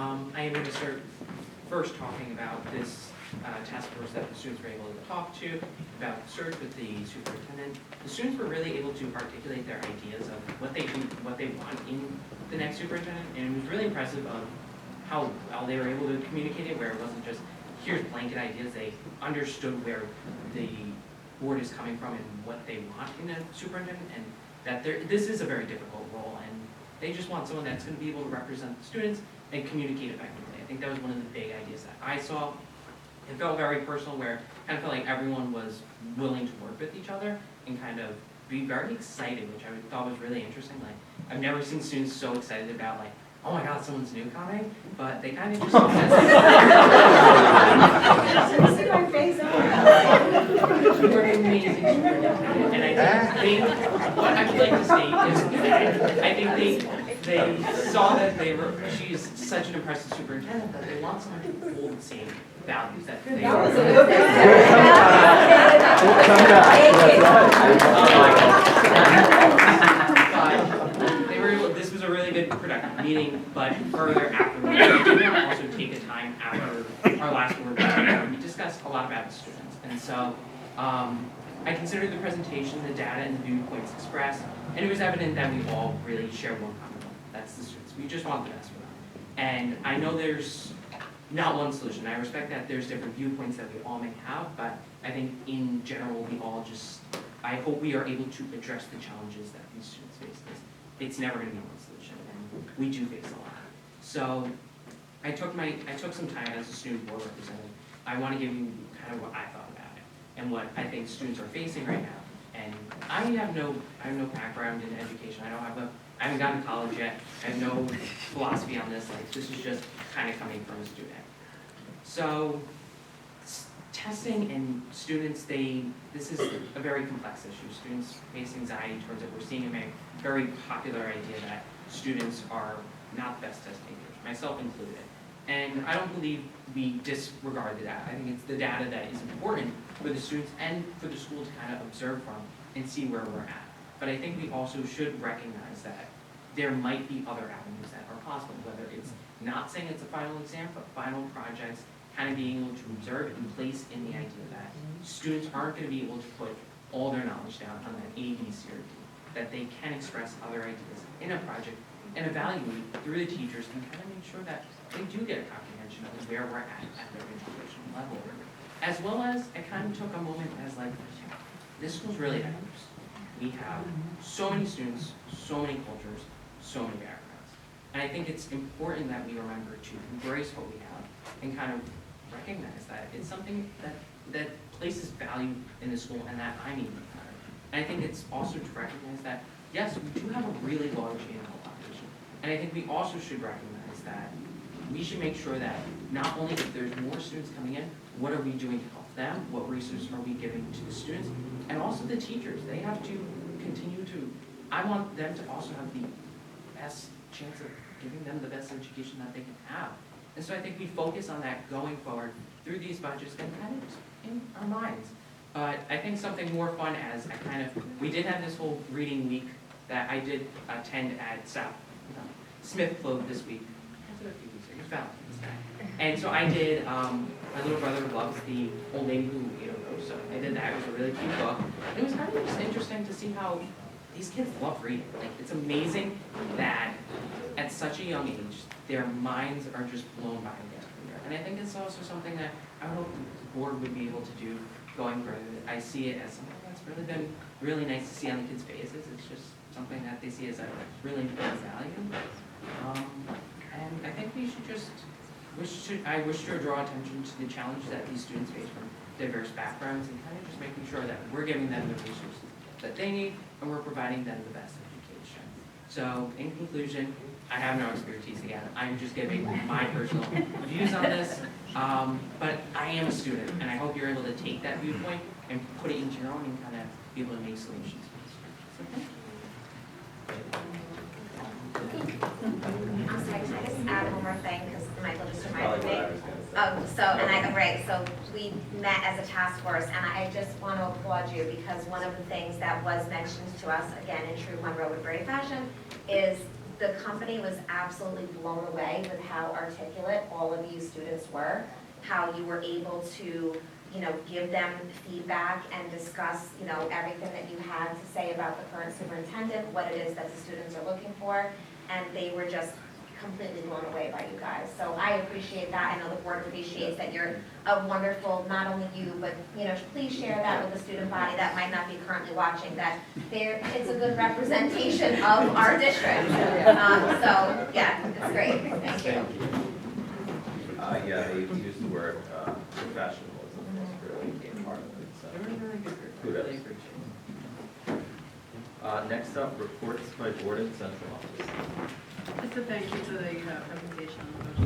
I am going to start first talking about this task force that the students were able to talk to, about the search with the superintendent. The students were really able to articulate their ideas of what they want in the next superintendent, and it was really impressive of how well they were able to communicate it, where it wasn't just, here's blanket ideas. They understood where the board is coming from and what they want in a superintendent, and that this is a very difficult role, and they just want someone that's going to be able to represent the students and communicate effectively. I think that was one of the big ideas that I saw. It felt very personal, where it kind of felt like everyone was willing to work with each other and kind of be very excited, which I thought was really interesting. Like, I've never seen students so excited about, like, oh my God, someone's new coming, but they kind of just We're amazing, and I think what I would like to state is, I think they saw that she's such an impressive superintendent that they want someone to hold the same values that they This was a really good productive meeting, but further afterwards, we did want to also take a time after our last board meeting where we discussed a lot about the students. And so I considered the presentation, the data, and the viewpoints expressed, and it was evident that we all really share one common goal. That's the students. We just want the best for them. And I know there's not one solution. I respect that there's different viewpoints that we all may have, but I think in general, I hope we are able to address the challenges that these students face. It's never going to be one solution, and we do face a lot. So I took some time as a student board representative. I want to give you kind of what I thought about it and what I think students are facing right now. And I have no background in education. I haven't gotten to college yet. I have no philosophy on this. Like, this is just kind of coming from a student. So testing and students, this is a very complex issue. Students face anxiety towards it. We're seeing a very popular idea that students are not the best test takers, myself included. And I don't believe we disregard the data. I think it's the data that is important for the students and for the school to kind of observe from and see where we're at. But I think we also should recognize that there might be other avenues that are possible, whether it's not saying it's a final exam, but final projects, kind of being able to observe and place in the idea that students aren't going to be able to put all their knowledge down on that A, B, C, or D, that they can express other ideas in a project and evaluate through the teachers and kind of make sure that they do get a comprehension of where we're at their educational level. As well as, I kind of took a moment as like, this school's really diverse. We have so many students, so many cultures, so many backgrounds. And I think it's important that we remember to embrace what we have and kind of recognize that it's something that places value in the school and that I need to matter. And I think it's also to recognize that, yes, we do have a really large animal population. And I think we also should recognize that we should make sure that not only if there's more students coming in, what are we doing to help them? What resources are we giving to the students? And also the teachers. They have to continue to, I want them to also have the best chance of giving them the best education that they can have. And so I think we focus on that going forward through these budgets and kind of just in our minds. But I think something more fun as we did have this whole reading week that I did attend at Smith Clove this week. It was a few weeks ago. It was Valentine's Day. And so I did, my little brother loves the Old Lady Who Ate a Rose, so I did that. It was a really cute book. And it was kind of just interesting to see how these kids love reading. Like, it's amazing that at such a young age, their minds are just blown by the reader. And I think it's also something that I hope the board would be able to do going further. I see it as something that's really been really nice to see on the kids' faces. It's just something that they see as a really important value. And I think we should just, I wish to draw attention to the challenges that these students face from diverse backgrounds and kind of just making sure that we're giving them the resources that they need and we're providing them the best education. So in conclusion, I have no expertise again. I'm just giving my personal views on this. But I am a student, and I hope you're able to take that viewpoint and put it into your own and kind of be able to make solutions. So thank you. I'm sorry, can I just add one more thing, because Michael just reminded me. So we met as a task force, and I just want to applaud you, because one of the things that was mentioned to us, again, in true Monroe Woodbury fashion, is the company was absolutely blown away with how articulate all of you students were, how you were able to, you know, give them feedback and discuss, you know, everything that you had to say about the current superintendent, what it is that the students are looking for, and they were just completely blown away by you guys. So I appreciate that. I know the board appreciates that you're a wonderful, not only you, but, you know, please share that with the student body that might not be currently watching, that it's a good representation of our district. So, yeah, it's great. Thank you. Yeah, they used the word professionalism was really a part of it, so. Very, very good group. Kudos. Really appreciate it. Next up, reports by board and central office. Just a thank you for the presentation on the budget.